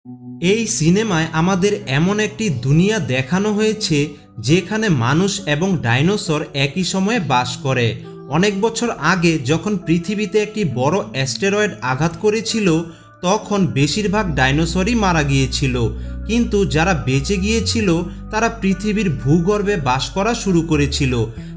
এই সিনেমায় আমাদের এমন একটি দুনিয়া দেখানো হয়েছে যেখানে মানুষ এবং ডাইনোসর একই সময়ে বাস করে। অনেক বছর আগে যখন পৃথিবীতে একটি বড় অ্যাস্টেরয়েড আঘাত করেছিল তখন বেশিরভাগ ডাইনোসরই মারা গিয়েছিল, কিন্তু যারা বেঁচে গিয়েছিল তারা পৃথিবীর ভূগর্ভে বাস করা শুরু করেছিল।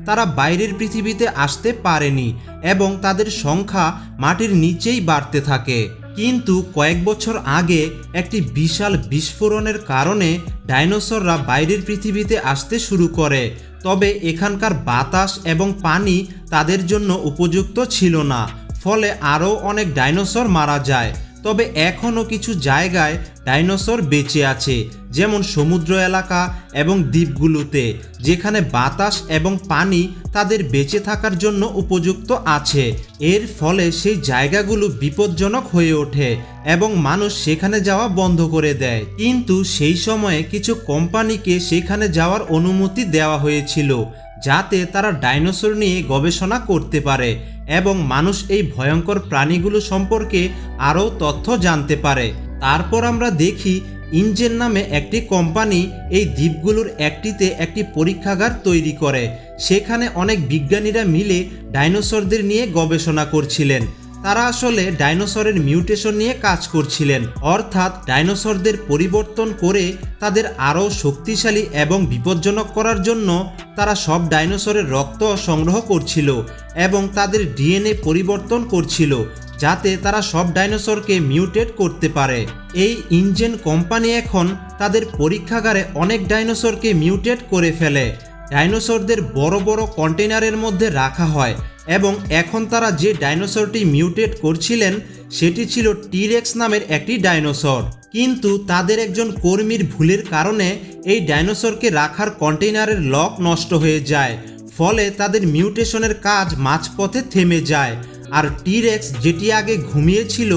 তারা বাইরের পৃথিবীতে আসতে পারেনি এবং তাদের সংখ্যা মাটির নিচেই বাড়তে থাকে। কিন্তু কয়েক বছর আগে একটি বিশাল বিস্ফোরণের কারণে ডাইনোসররা বাইরের পৃথিবীতে আসতে শুরু করে, তবে এখানকার বাতাস এবং পানি তাদের জন্য উপযুক্ত ছিল না, ফলে আরও অনেক ডাইনোসর মারা যায়। তবে এখনও কিছু জায়গায় ডাইনোসর বেঁচে আছে, যেমন সমুদ্র এলাকা এবং দ্বীপগুলোতে, যেখানে বাতাস এবং পানি তাদের বেঁচে থাকার জন্য উপযুক্ত আছে। এর ফলে সেই জায়গাগুলো বিপজ্জনক হয়ে ওঠে এবং মানুষ সেখানে যাওয়া বন্ধ করে দেয়। কিন্তু সেই সময়ে কিছু কোম্পানিকে সেখানে যাওয়ার অনুমতি দেওয়া হয়েছিল, যাতে তারা ডাইনোসর নিয়ে গবেষণা করতে পারে এবং মানুষ এই ভয়ঙ্কর প্রাণীগুলো সম্পর্কে আরও তথ্য জানতে পারে। তারপর আমরা দেখি ইনজেন নামে একটি কোম্পানি এই দ্বীপগুলোর একটিতে একটি পরীক্ষাগার তৈরি করে। সেখানে অনেক বিজ্ঞানীরা মিলে ডাইনোসরদের নিয়ে গবেষণা করছিলেন। তারা আসলে ডাইনোসরের মিউটেশন নিয়ে কাজ করছিলেন, অর্থাৎ ডাইনোসরদের পরিবর্তন করে তাদের আরও শক্তিশালী এবং বিপজ্জনক করার জন্য তারা সব ডাইনোসরের রক্ত সংগ্রহ করছিল এবং তাদের ডিএনএ পরিবর্তন করছিল, যাতে তারা সব ডাইনোসরকে মিউটেট করতে পারে। এই ইনজেন কোম্পানি এখন তাদের পরীক্ষাগারে অনেক ডাইনোসরকে মিউটেট করে ফেলে। ডাইনোসরদের বড় বড় কন্টেনারের মধ্যে রাখা হয় এবং এখন তারা যে ডাইনোসরটি মিউটেট করছিলেন সেটি ছিল টিরেক্স নামের একটি ডাইনোসর। কিন্তু তাদের একজন কর্মীর ভুলের কারণে এই ডাইনোসরকে রাখার কন্টেইনারের লক নষ্ট হয়ে যায়, ফলে তাদের মিউটেশনের কাজ মাঝপথে থেমে যায়। আর টিরেক্স, যেটি আগে ঘুমিয়েছিল,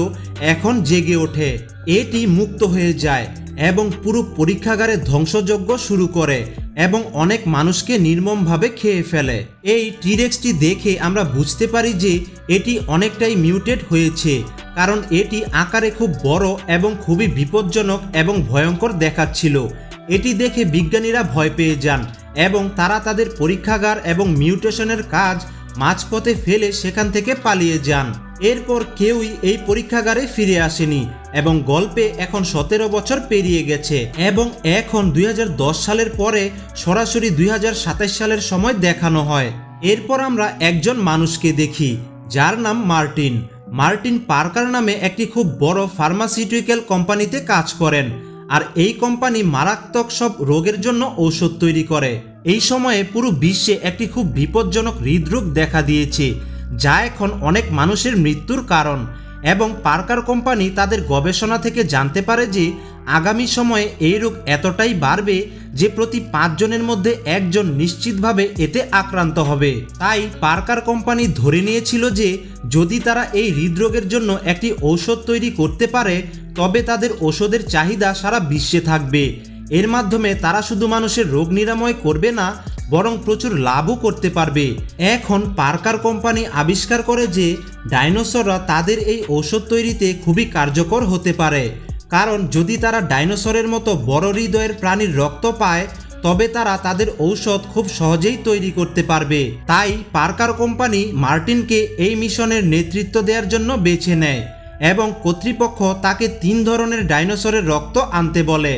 এখন জেগে ওঠে। এটি মুক্ত হয়ে যায় এবং পুরো পরীক্ষাগারে ধ্বংসযজ্ঞ শুরু করে এবং অনেক মানুষকে নির্মমভাবে খেয়ে ফেলে। এই টিরেক্সটি দেখে আমরা বুঝতে পারি যে এটি অনেকটাই মিউটেট হয়েছে, কারণ এটি আকারে খুব বড় এবং খুবই বিপজ্জনক এবং ভয়ঙ্কর দেখাচ্ছিল। এটি দেখে বিজ্ঞানীরা ভয় পেয়ে যান এবং তারা তাদের পরীক্ষাগার এবং মিউটেশনের কাজ মাঝপথে ফেলে সেখান থেকে পালিয়ে যান। এরপর কেউই এই পরীক্ষাগারে ফিরে আসেনি এবং গল্পে এখন 17 বছর পেরিয়ে গেছে এবং এখন 2010 সালের পরে সরাসরি 2027 সালের সময় দেখানো হয়। এরপর আমরা একজন মানুষকে দেখি, যার নাম মার্টিন। মার্টিন পার্কার নামে একটি খুব বড় ফার্মাসিউটিক্যাল কোম্পানিতে কাজ করেন, আর এই কোম্পানি মারাত্মক সব রোগের জন্য ঔষধ তৈরি করে। এই সময়ে পুরো বিশ্বে একটি খুব বিপজ্জনক হৃদরোগ দেখা দিয়েছে, যা এখন অনেক মানুষের মৃত্যুর কারণ। এবং পার্কার কোম্পানি তাদের গবেষণা থেকে জানতে পারে যে আগামী সময়ে এই রোগ এতটাই বাড়বে যে প্রতি 5 জনের মধ্যে একজন নিশ্চিতভাবে এতে আক্রান্ত হবে। তাই পার্কার কোম্পানি ধরে নিয়েছিল যে যদি তারা এই হৃদরোগের জন্য একটি ঔষধ তৈরি করতে পারে, তবে তাদের ওষুধের চাহিদা সারা বিশ্বে থাকবে। এর মাধ্যমে তারা শুধু মানুষের রোগ নিরাময় করবে না, বরং প্রচুর লাভও করতে পারবে। এখন পার্কার কোম্পানি আবিষ্কার করে যে ডাইনোসররা তাদের এই ঔষধ তৈরিতে খুবই কার্যকর হতে পারে, কারণ যদি তারা ডাইনোসরের মতো বড় হৃদয়ের প্রাণীর রক্ত পায়, তবে তারা তাদের ঔষধ খুব সহজেই তৈরি করতে পারবে। তাই পার্কার কোম্পানি মার্টিনকে এই মিশনের নেতৃত্ব দেওয়ার জন্য বেছে নেয় এবং কর্তৃপক্ষ তাকে 3 ধরনের ডাইনোসরের রক্ত আনতে বলে,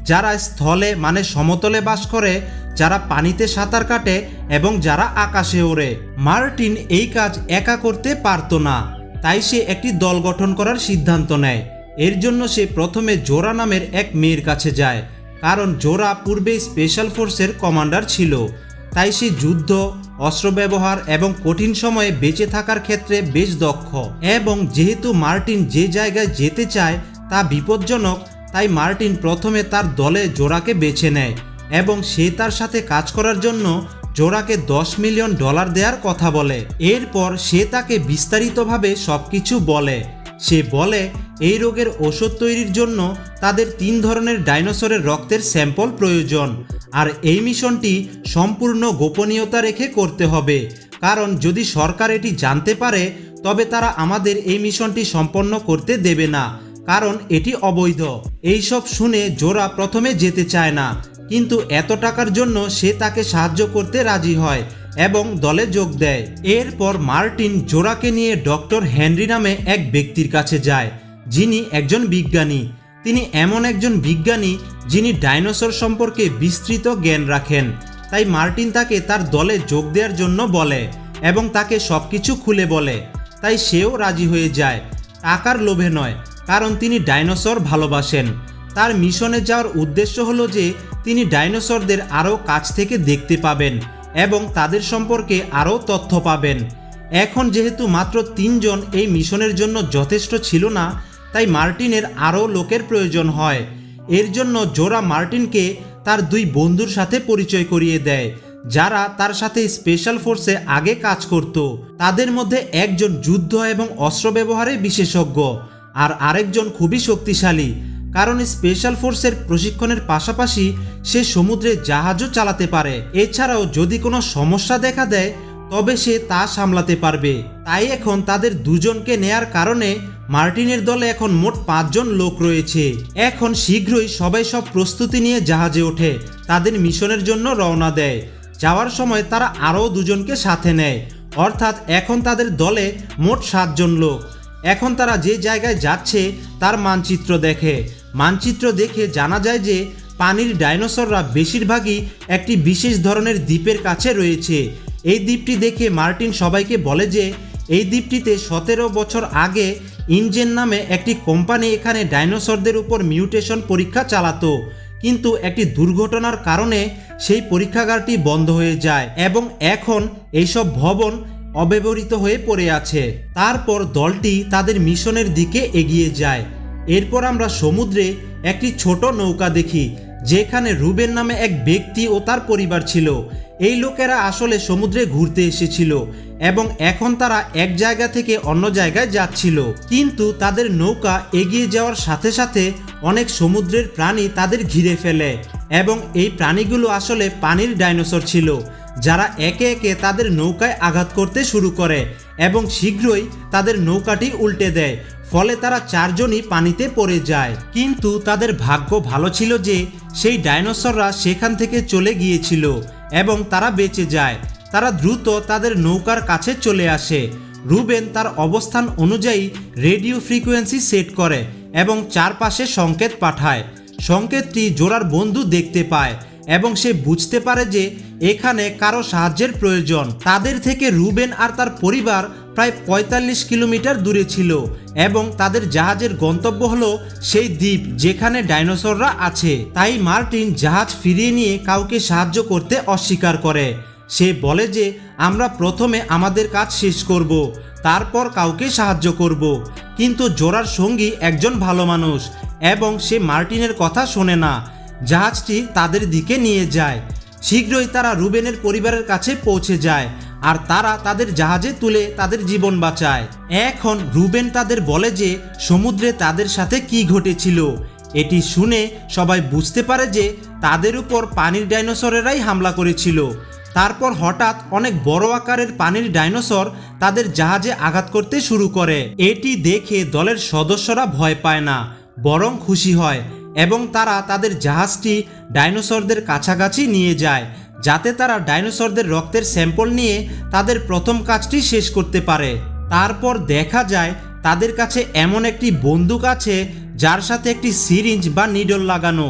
যারা স্থলে মানে সমতলে বাস করে, যারা পানিতে সাঁতার কাটে এবং যারা আকাশে ওড়ে। মার্টিন এই কাজ একা করতে পারত না, তাই সে একটি দল গঠন করার সিদ্ধান্ত নেয়। এর জন্য সে প্রথমে জোরা নামের এক মেয়ের কাছে যায়, কারণ জোরা পূর্বে স্পেশাল ফোর্সের কমান্ডার ছিল। তাই সে যুদ্ধ, অস্ত্র ব্যবহার এবং কঠিন সময়ে বেঁচে থাকার ক্ষেত্রে বেশ দক্ষ। এবং যেহেতু মার্টিন যে জায়গায় যেতে চায় তা বিপজ্জনক, তাই মার্টিন প্রথমে তার দলে জোরাকে বেছে নেয় এবং সে তার সাথে কাজ করার জন্য জোরাকে $10 মিলিয়ন দেওয়ার কথা বলে। এরপর সে তাকে বিস্তারিতভাবে সবকিছু বলে। সে বলে এই রোগের ওষুধ তৈরির জন্য তাদের 3 ধরনের ডাইনোসরের রক্তের স্যাম্পল প্রয়োজন, আর এই মিশনটি সম্পূর্ণ গোপনীয়তা রেখে করতে হবে, কারণ যদি সরকার এটি জানতে পারে তবে তারা আমাদের এই মিশনটি সম্পন্ন করতে দেবে না, কারণ এটি অবৈধ। এইসব শুনে জোরা প্রথমে যেতে চায় না, কিন্তু এত টাকার জন্য সে তাকে সাহায্য করতে রাজি হয় এবং দলে যোগ দেয়। এরপর মার্টিন জোরাকে নিয়ে ডক্টর হেনরি নামে এক ব্যক্তির কাছে যায়, যিনি একজন বিজ্ঞানী। তিনি এমন একজন বিজ্ঞানী যিনি ডাইনোসর সম্পর্কে বিস্তৃত জ্ঞান রাখেন। তাই মার্টিন তাকে তার দলে যোগ দেওয়ার জন্য বলে এবং তাকে সবকিছু খুলে বলে। তাই সেও রাজি হয়ে যায়, টাকার লোভে নয়, কারণ তিনি ডাইনোসর ভালোবাসেন। তার মিশনে যাওয়ার উদ্দেশ্য হলো যে তিনি ডাইনোসরদের আরও কাছ থেকে দেখতে পাবেন এবং তাদের সম্পর্কে আরও তথ্য পাবেন। এখন যেহেতু মাত্র 3 জন এই মিশনের জন্য যথেষ্ট ছিল না, তাই মার্টিনের আরও লোকের প্রয়োজন হয়। এর জন্য জোরা মার্টিনকে তার 2 বন্ধুর সাথে পরিচয় করিয়ে দেয়, যারা তার সাথে স্পেশাল ফোর্সে আগে কাজ করত। তাদের মধ্যে একজন যুদ্ধ এবং অস্ত্র ব্যবহারে বিশেষজ্ঞ, আর আরেকজন খুবই শক্তিশালী, কারণ স্পেশাল ফোর্সের প্রশিক্ষণের পাশাপাশি সে সমুদ্রে জাহাজও চালাতে পারে। এছাড়াও যদি কোনো সমস্যা দেখা দেয় তবে সে তা সামলাতে পারবে। তাই এখন তাদের দুজনকে নেয়ার কারণে মার্টিনের দলে এখন মোট 5 জন লোক রয়েছে। এখন শীঘ্রই সবাই সব প্রস্তুতি নিয়ে জাহাজে ওঠে তাদের মিশনের জন্য রওনা দেয়। যাওয়ার সময় তারা আরও 2 জনকে সাথে নেয়, অর্থাৎ এখন তাদের দলে মোট 7 জন লোক। এখন তারা যে জায়গায় যাচ্ছে তার মানচিত্র দেখে। মানচিত্র দেখে জানা যায় যে পানির ডাইনোসররা বেশিরভাগই একটি বিশেষ ধরনের দ্বীপের কাছে রয়েছে। এই দ্বীপটি দেখে মার্টিন সবাইকে বলে যে এই দ্বীপটিতে 17 বছর আগে ইনজেন নামে একটি কোম্পানি এখানে ডাইনোসরদের উপর মিউটেশন পরীক্ষা চালাতো, কিন্তু একটি দুর্ঘটনার কারণে সেই পরীক্ষাগারটি বন্ধ হয়ে যায় এবং এখন এইসব ভবন অব্যবহৃত হয়ে পড়ে আছে। তারপর দলটি তাদের মিশনের দিকে এগিয়ে যায়। এরপর আমরা সমুদ্রে একটি ছোট নৌকা দেখি, যেখানে রুবেন নামে এক ব্যক্তি ও তার পরিবার ছিল। এই লোকেরা আসলে সমুদ্রে ঘুরতে এসেছিল এবং এখন তারা এক জায়গা থেকে অন্য জায়গায় যাচ্ছিল, কিন্তু তাদের নৌকা এগিয়ে যাওয়ার সাথে সাথে অনেক সমুদ্রের প্রাণী তাদের ঘিরে ফেলে এবং এই প্রাণীগুলো আসলে পানির ডাইনোসর ছিল, যারা একে একে তাদের নৌকায় আঘাত করতে শুরু করে এবং শীঘ্রই তাদের নৌকাটি উল্টে দেয়। ফলে তারা 4 জনই পানিতে পড়ে যায়। কিন্তু তাদের ভাগ্য ভালো ছিল যে সেই ডাইনোসররা সেখান থেকে চলে গিয়েছিল এবং তারা বেঁচে যায়। তারা দ্রুত তাদের নৌকার কাছে চলে আসে। রুবেন তার অবস্থান অনুযায়ী রেডিও ফ্রিকোয়েন্সি সেট করে এবং চারপাশে সংকেত পাঠায়। সংকেতটি জোরার বন্ধু দেখতে পায় এবং সে বুঝতে পারে যে এখানে কারো সাহায্যের প্রয়োজন। তাদের থেকে রুবেন আর তার পরিবার প্রায় 45 কিলোমিটার দূরে ছিল এবং তাদের জাহাজের গন্তব্য হলো সেই দ্বীপ যেখানে ডাইনোসররা আছে। তাই মার্টিন জাহাজ ফিরিয়ে নিয়ে কাউকে সাহায্য করতে অস্বীকার করে। সে বলে যে আমরা প্রথমে আমাদের কাজ শেষ করব, তারপর কাউকে সাহায্য করব। কিন্তু জোরার সঙ্গী একজন ভালো মানুষ এবং সে মার্টিনের কথা শোনে না। জাহাজটি তাদের দিকে নিয়ে যায়। শীঘ্রই তারা রুবেনের পরিবারের কাছে পৌঁছে যায় আর তারা তাদের জাহাজে তুলে তাদের জীবন বাঁচায়। এখন রুবেন তাদের বলে যে সমুদ্রে তাদের সাথে কি ঘটেছিল। এটি শুনে সবাই বুঝতে পারে যে তাদের উপর পানির ডাইনোসরেরাই হামলা করেছিল। তারপর হঠাৎ অনেক বড় আকারের পানির ডাইনোসর তাদের জাহাজে আঘাত করতে শুরু করে। এটি দেখে দলের সদস্যরা ভয় পায় না, বরং খুশি হয় এবং তারা তাদের জাহাজটি ডাইনোসরদের কাছাকাছি নিয়ে যায়, যাতে তারা ডাইনোসরদের রক্তের স্যাম্পল নিয়ে তাদের প্রথম কাজটি শেষ করতে পারে। তারপর দেখা যায় তাদের কাছে এমন একটি বন্দুক আছে যার সাথে একটি সিরিঞ্জ বা নিডল লাগানো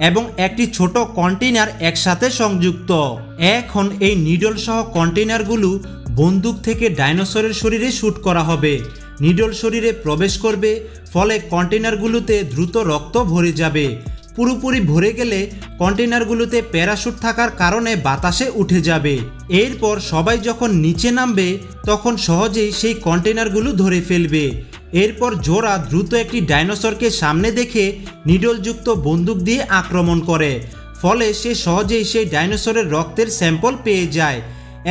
এবং একটি ছোট কন্টেইনার একসাথে সংযুক্ত। এখন এই নিডল সহ কন্টেইনারগুলো বন্দুক থেকে ডাইনোসরের শরীরে শ্যুট করা হবে। নিডল শরীরে প্রবেশ করবে, ফলে কন্টেইনারগুলোতে দ্রুত রক্ত ভরে যাবে। পুরোপুরি ভরে গেলে কন্টেইনারগুলোতে প্যারাশুট থাকার কারণে বাতাসে উঠে যাবে। এরপর সবাই যখন নিচে নামবে তখন সহজেই সেই কন্টেইনারগুলো ধরে ফেলবে। এরপর জোরা দ্রুত একটি ডাইনোসরকে সামনে দেখে নিডলযুক্ত বন্দুক দিয়ে আক্রমণ করে, ফলে সে সহজেই সেই ডাইনোসরের রক্তের স্যাম্পল পেয়ে যায়।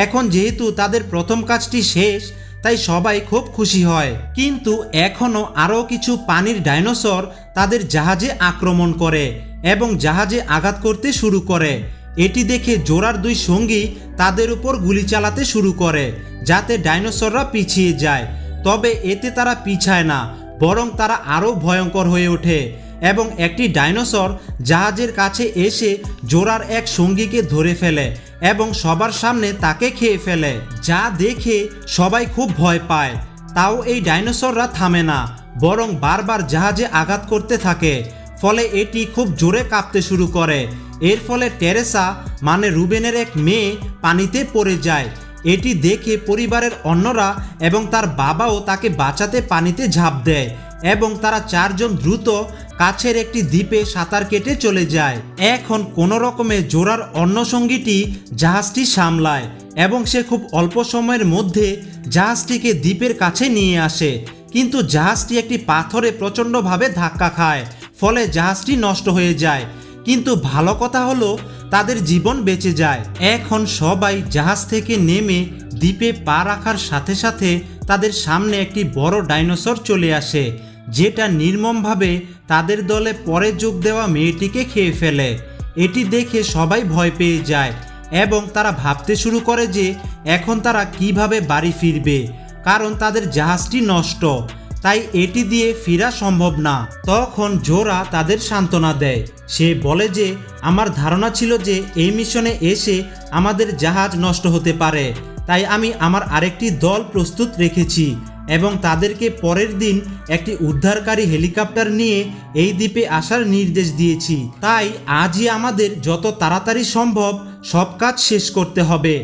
এখন যেহেতু তাদের প্রথম কাজটি শেষ, তাই সবাই খুব খুশি হয়। কিন্তু এখনও আরও কিছু পানির ডাইনোসর তাদের জাহাজে আক্রমণ করে এবং জাহাজে আঘাত করতে শুরু করে। এটি দেখে জোরার 2 সঙ্গী তাদের উপর গুলি চালাতে শুরু করে, যাতে ডাইনোসররা পিছিয়ে যায়। তবে এতে তারা পিছায় না, বরং তারা আরও ভয়ঙ্কর হয়ে ওঠে এবং একটি ডাইনোসর জাহাজের কাছে এসে জোরার এক সঙ্গীকে ধরে ফেলে এবং সবার সামনে তাকে খেয়ে ফেলে, যা দেখে সবাই খুব ভয় পায়। তাও এই ডাইনোসররা থামে না, বরং বারবার জাহাজে আঘাত করতে থাকে, ফলে এটি খুব জোরে কাঁপতে শুরু করে। এর ফলে টেরেসা মানে রুবেনের এক মেয়ে পানিতে পড়ে যায়। এটি দেখে পরিবারের অন্যরা এবং তার বাবাও তাকে বাঁচাতে পানিতে ঝাঁপ দেয় এবং তারা চারজন দ্রুত কাছের একটি দ্বীপে সাঁতার কেটে চলে যায়। এখন কোনো রকমে জোরার অন্য সঙ্গীটি জাহাজটি সামলায় এবং সে খুব অল্প সময়ের মধ্যে জাহাজটিকে দ্বীপের কাছে নিয়ে আসে, কিন্তু জাহাজটি একটি পাথরে প্রচণ্ডভাবে ধাক্কা খায়, ফলে জাহাজটি নষ্ট হয়ে যায়। কিন্তু ভালো কথা হলো তাদের জীবন বেঁচে যায়। এখন সবাই জাহাজ থেকে নেমে দ্বীপে পা রাখার সাথে সাথে তাদের সামনে একটি বড় ডাইনোসর চলে আসে, যেটা নির্মমভাবে তাদের দলে পরে যোগ দেওয়া মেয়েটিকে খেয়ে ফেলে। এটি দেখে সবাই ভয় পেয়ে যায় এবং তারা ভাবতে শুরু করে যে এখন তারা কিভাবে বাড়ি ফিরবে, কারণ তাদের জাহাজটি নষ্ট, তাই এটি দিয়ে ফেরা সম্ভব না। তখন জোরা তাদের সান্ত্বনা দেয়। সে বলে যে আমার ধারণা ছিল যে এই মিশনে এসে আমাদের জাহাজ নষ্ট হতে পারে, তাই আমি আমার আরেকটি দল প্রস্তুত রেখেছি এবং তাদেরকে পরের দিন একটি উদ্ধারকারী হেলিকপ্টার নিয়ে এই দ্বীপে আসার নির্দেশ দিয়েছি। তাই আজই আমাদের যত তাড়াতাড়ি সম্ভব সব কাজ শেষ করতে হবে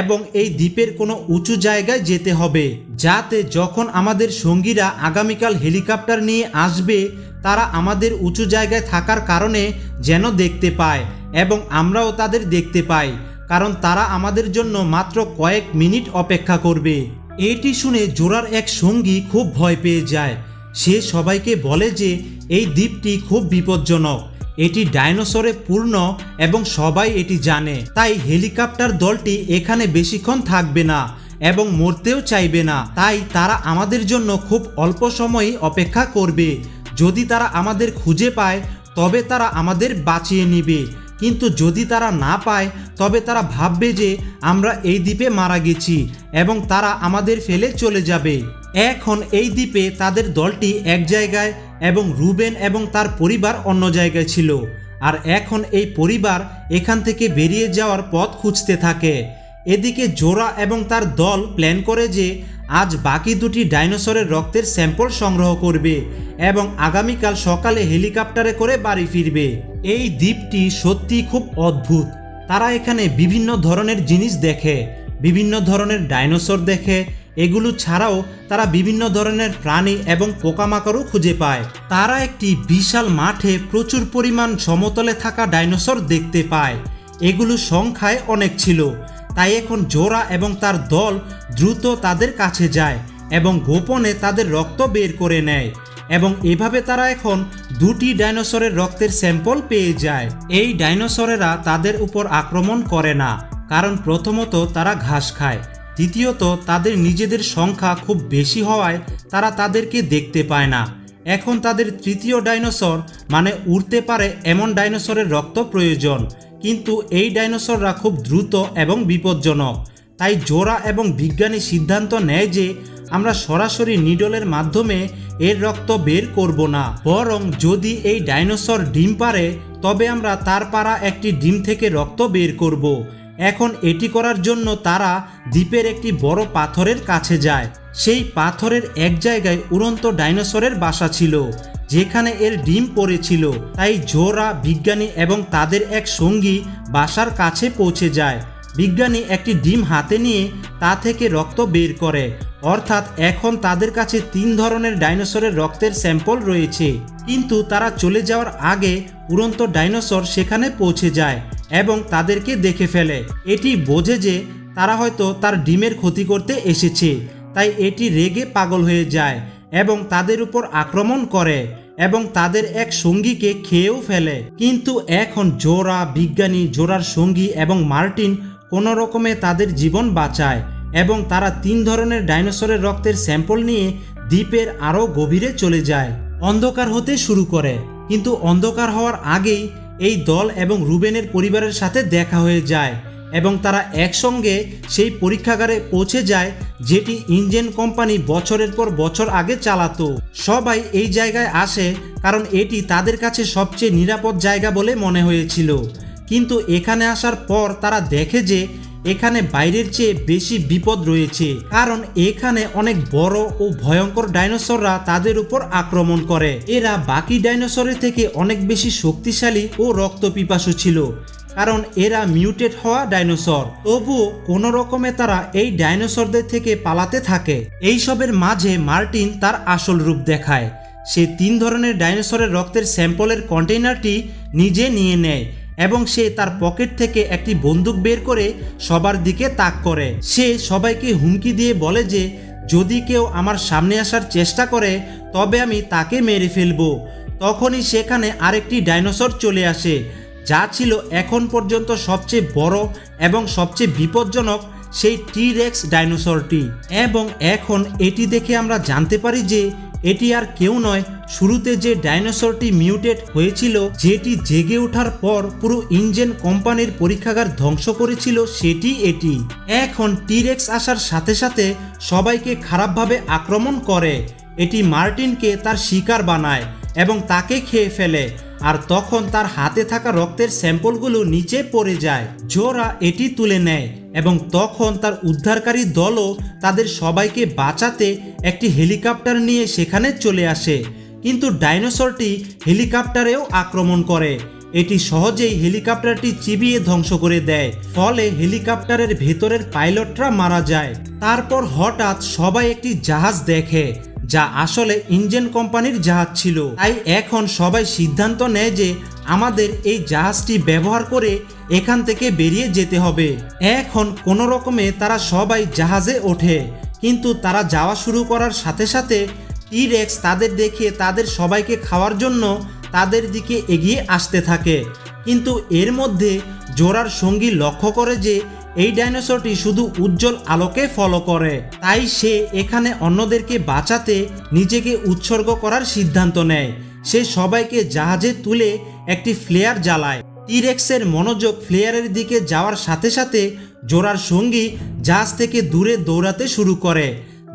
এবং এই দ্বীপের কোনো উঁচু জায়গায় যেতে হবে, যাতে যখন আমাদের সঙ্গীরা আগামীকাল হেলিকপ্টার নিয়ে আসবে তারা আমাদের উঁচু জায়গায় থাকার কারণে যেন দেখতে পায় এবং আমরাও তাদের দেখতে পাই, কারণ তারা আমাদের জন্য মাত্র কয়েক মিনিট অপেক্ষা করবে। এটি শুনে জোরার এক সঙ্গী খুব ভয় পেয়ে যায়। সে সবাইকে বলে যে এই দ্বীপটি খুব বিপজ্জনক, এটি ডাইনোসরে পূর্ণ এবং সবাই এটি জানে, তাই হেলিকপ্টার দলটি এখানে বেশিক্ষণ থাকবে না এবং মরতেও চাইবে না। তাই তারা আমাদের জন্য খুব অল্প সময়ই অপেক্ষা করবে। যদি তারা আমাদের খুঁজে পায় তবে তারা আমাদের বাঁচিয়ে নেবে, কিন্তু যদি তারা না পায় তবে তারা ভাববে যে আমরা এই দ্বীপে মারা গেছি এবং তারা আমাদের ফেলে চলে যাবে। এখন এই দ্বীপে তাদের দলটি এক জায়গায় এবং রুবেন এবং তার পরিবার অন্য জায়গায় ছিল, আর এখন এই পরিবার এখান থেকে বেরিয়ে যাওয়ার পথ খুঁজতে থাকে। এদিকে জোরা এবং তার দল প্ল্যান করে যে আজ বাকি দুটি ডাইনোসরের রক্তের স্যাম্পল সংগ্রহ করবে এবং আগামীকাল সকালে হেলিকপ্টারে করে বাড়ি ফিরবে। এই দ্বীপটি সত্যি খুব অদ্ভুত। তারা এখানে বিভিন্ন ধরনের জিনিস দেখে, বিভিন্ন ধরনের ডাইনোসর দেখে, এগুলো ছাড়াও তারা বিভিন্ন ধরনের প্রাণী এবং পোকামাকড়ও খুঁজে পায়। তারা একটি বিশাল মাঠে প্রচুর পরিমাণ সমতলে থাকা ডাইনোসর দেখতে পায়। এগুলো সংখ্যায় অনেক ছিল, তাই এখন জোরা এবং তার দল দ্রুত তাদের কাছে যায় এবং গোপনে তাদের রক্ত বের করে নেয় এবং এভাবে তারা এখন দুটি ডাইনোসরের রক্তের স্যাম্পল পেয়ে যায়। এই ডাইনোসরেরা তাদের উপর আক্রমণ করে না, কারণ প্রথমত তারা ঘাস খায়, দ্বিতীয়ত তাদের নিজেদের সংখ্যা খুব বেশি হওয়ায় তারা তাদেরকে দেখতে পায় না। এখন তাদের তৃতীয় ডাইনোসর মানে উড়তে পারে এমন ডাইনোসরের রক্ত প্রয়োজন, কিন্তু এই ডাইনোসররা খুব দ্রুত এবং বিপজ্জনক। তাই জোরা এবং বিজ্ঞানী সিদ্ধান্ত নেয় যে আমরা সরাসরি নিডলের মাধ্যমে এর রক্ত বের করব না, বরং যদি এই ডাইনোসর ডিম পারে তবে আমরা তার পাড়া একটি ডিম থেকে রক্ত বের করব। এখন এটি করার জন্য তারা দ্বীপের একটি বড় পাথরের কাছে যায়। সেই পাথরের এক জায়গায় উড়ন্ত ডাইনোসরের বাসা ছিল, যেখানে এর ডিম পড়েছিল। তাই জোরা, বিজ্ঞানী এবং তাদের এক সঙ্গী বাসার কাছে পৌঁছে যায়। বিজ্ঞানী একটি ডিম হাতে নিয়ে তা থেকে রক্ত বের করে, অর্থাৎ এখন তাদের কাছে 3 ধরনের ডাইনোসরের রক্তের স্যাম্পল রয়েছে। কিন্তু তারা চলে যাওয়ার আগে উড়ন্ত ডাইনোসর সেখানে পৌঁছে যায় এবং তাদেরকে দেখে ফেলে। এটি বোঝে যে তারা হয়তো তার ডিমের ক্ষতি করতে এসেছে, তাই এটি রেগে পাগল হয়ে যায় এবং তাদের উপর আক্রমণ করে এবং তাদের এক সঙ্গীকে খেয়েও ফেলে। কিন্তু এখন জোরা, বিজ্ঞানী, জোরার সঙ্গী এবং মার্টিন কোনো রকমে তাদের জীবন বাঁচায় এবং তারা 3 ধরনের ডাইনোসরের রক্তের স্যাম্পল নিয়ে দ্বীপের আরও গভীরে চলে যায়। অন্ধকার হতে শুরু করে, কিন্তু অন্ধকার হওয়ার আগেই এই দল এবং রুবেনের পরিবারের সাথে দেখা হয়ে যায় এবং তারা একসঙ্গে সেই পরীক্ষাগারে পৌঁছে যায় যেটি ইঞ্জিন কোম্পানি বছরের পর বছর আগে চালাতো। সবাই এই জায়গায় আসে কারণ এটি তাদের কাছে সবচেয়ে নিরাপদ জায়গা বলে মনে হয়েছিল, কিন্তু এখানে আসার পর তারা দেখে যে এখানে বাইরের চেয়ে বেশি বিপদ রয়েছে, কারণ এখানে অনেক বড় ও ভয়ঙ্কর ডাইনোসররা তাদের উপর আক্রমণ করে। এরা বাকি ডাইনোসরের থেকে অনেক বেশি শক্তিশালী ও রক্তপিপাসু ছিল, কারণ এরা মিউটেট হওয়া ডাইনোসর। তবুও কোনো রকমে তারা এই ডাইনোসরদের থেকে পালাতে থাকে। এইসবের মাঝে মার্টিন তার আসল রূপ দেখায়। সে 3 ধরনের ডাইনোসরের রক্তের স্যাম্পলের কন্টেইনারটি নিজে নিয়ে নেয় এবং সে তার পকেট থেকে একটি বন্দুক বের করে সবার দিকে তাক করে। সে সবাইকে হুমকি দিয়ে বলে যে যদি কেউ আমার সামনে আসার চেষ্টা করে তবে আমি তাকে মেরে ফেলবো। তখনই সেখানে আরেকটি ডাইনোসর চলে আসে, যা ছিল এখন পর্যন্ত সবচেয়ে বড় এবং সবচেয়ে বিপজ্জনক সেই টি-রেক্স ডাইনোসরটি। এবং এখন এটি দেখে আমরা জানতে পারি যে এটি আর কেউ নয়, শুরুতে যে ডাইনোসরটি মিউটেট হয়েছিল, যেটি জেগে ওঠার পর পুরো ইঞ্জিন কোম্পানির পরীক্ষাগার ধ্বংস করেছিল, সেটি এটি। এখন টি-রেক্স আসার সাথে সাথে সবাইকে খারাপভাবে আক্রমণ করে। এটি মার্টিনকে তার শিকার বানায় এবং তাকে খেয়ে ফেলে, আর তখন তার হাতে থাকা রক্তের স্যাম্পলগুলো নিচে পড়ে যায়। জোরা এটি তুলে নেয় এবং তখন তার উদ্ধারকারী দলও তাদের সবাইকে বাঁচাতে একটি হেলিকপ্টার নিয়ে সেখানে চলে আসে, কিন্তু ডাইনোসরটি হেলিকপ্টারেও আক্রমণ করে। এটি সহজেই হেলিকপ্টারটি চিবিয়ে ধ্বংস করে দেয়, ফলে হেলিকপ্টারের ভেতরের পাইলটরা মারা যায়। তারপর হঠাৎ সবাই একটি জাহাজ দেখে, যা আসলে ইঞ্জিন কোম্পানির জাহাজ ছিল। তাই এখন সবাই সিদ্ধান্ত নেয় যে আমাদের এই জাহাজটি ব্যবহার করে এখান থেকে বেরিয়ে যেতে হবে। এখন কোনো রকমে তারা সবাই জাহাজে ওঠে, কিন্তু তারা যাওয়া শুরু করার সাথে সাথে টি-রেক্স তাদের দেখে তাদের সবাইকে খাওয়ার জন্য তাদের দিকে এগিয়ে আসতে থাকে। কিন্তু এর মধ্যে জোরার সঙ্গী লক্ষ্য করে যে এই ডাইনোসরটি শুধু উজ্জ্বল আলোকে ফলো করে, তাই সে এখানে অন্যদেরকে বাঁচাতে নিজেকে উৎসর্গ করার সিদ্ধান্ত নেয়। সে সবাইকে জাহাজে তুলে একটি ফ্লেয়ার জ্বালায়। টি-রেক্সের মনোযোগ ফ্লেয়ারের দিকে যাওয়ার সাথে সাথে জোরার সঙ্গী জাহাজ থেকে দূরে দৌড়াতে শুরু করে,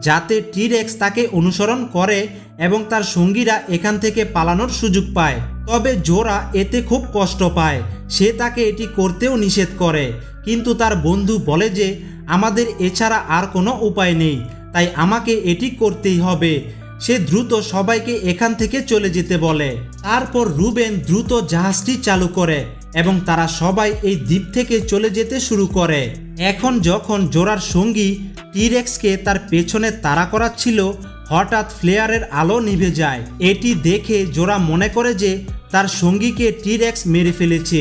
যাতে টি-রেক্স তাকে অনুসরণ করে এবং তার সঙ্গীরা এখান থেকে পালানোর সুযোগ পায়। তবে জোরা এতে খুব কষ্ট পায়। সে তাকে এটি করতেও নিষেধ করে, কিন্তু তার বন্ধু বলে যে আমাদের এছাড়া আর কোনো উপায় নেই, তাই আমাকে এটি করতেই হবে। সে দ্রুত সবাইকে এখান থেকে চলে যেতে বলে। তারপর রুবেন দ্রুত জাহাজটি চালু করে এবং তারা সবাই এই দ্বীপ থেকে চলে যেতে শুরু করে। এখন যখন জোরার সঙ্গী টি-রেক্সকে তার পেছনে তাড়া করাচ্ছিল, হঠাৎ ফ্লেয়ারের আলো নিভে যায়। এটি দেখে জোরা মনে করে যে তার সঙ্গীকে টি-রেক্স মেরে ফেলেছে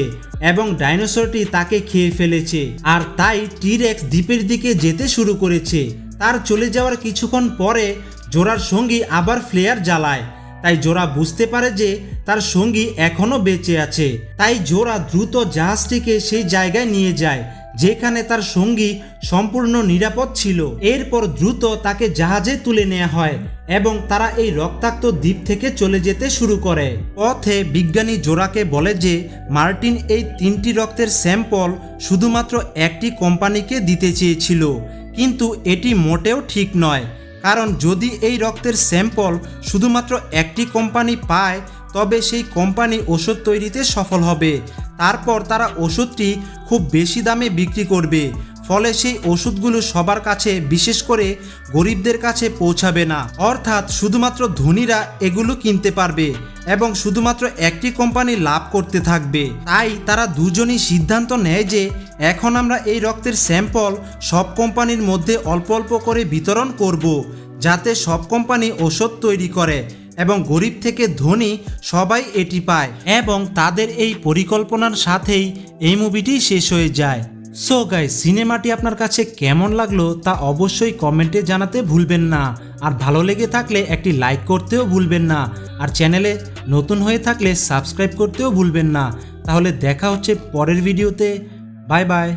এবং ডাইনোসরটি তাকে খেয়ে ফেলেছে, আর তাই টি-রেক্স দ্বীপের দিকে যেতে শুরু করেছে। তার চলে যাওয়ার কিছুক্ষণ পরে জোরার সঙ্গী আবার ফ্লেয়ার জ্বালায়, তাই জোরা বুঝতে পারে যে তার সঙ্গী এখনো বেঁচে আছে। তাই জোরা দ্রুত জাহাজটিকে সেই জায়গায় নিয়ে যায় যেখানে তার সঙ্গী সম্পূর্ণ নিরাপদ ছিল। এরপর দ্রুত তাকে জাহাজে তুলে নেওয়া হয় এবং তারা এই রক্তাক্ত দ্বীপ থেকে চলে যেতে শুরু করে। পথে বিজ্ঞানী জোরাকে বলে যে মার্টিন এই 3টি রক্তের স্যাম্পল শুধুমাত্র একটি কোম্পানিকে দিতে চেয়েছিল, কিন্তু এটি মোটেও ঠিক নয়, কারণ যদি এই রক্তের স্যাম্পল শুধুমাত্র একটি কোম্পানি পায় তবে সেই কোম্পানি ওষুধ তৈরিতে সফল হবে। তারপর তারা ওষুধটি খুব বেশি দামে বিক্রি করবে, ফলে সেই ওষুধগুলো সবার কাছে, বিশেষ করে গরিবদের কাছে পৌঁছাবে না। অর্থাৎ শুধুমাত্র ধনীরা এগুলো কিনতে পারবে এবং শুধুমাত্র একটি কোম্পানি লাভ করতে থাকবে। তাই তারা দুজনই সিদ্ধান্ত নেয় যে এখন আমরা এই রক্তের স্যাম্পল সব কোম্পানির মধ্যে অল্প অল্প করে বিতরণ করব, যাতে সব কোম্পানি ওষুধ তৈরি করে এবং গরিব থেকে ধনী সবাই এটি পায়। এবং তাদের এই পরিকল্পনার সাথেই এই মুভিটি শেষ হয়ে যায়। সো গাইস, সিনেমাটি আপনার কাছে কেমন লাগলো তা অবশ্যই কমেন্টে জানাতে ভুলবেন না, আর ভালো লেগে থাকলে একটি লাইক করতেও ভুলবেন না, আর চ্যানেলে নতুন হয়ে থাকলে সাবস্ক্রাইব করতেও ভুলবেন না। তাহলে দেখা হচ্ছে পরের ভিডিওতে। Bye bye.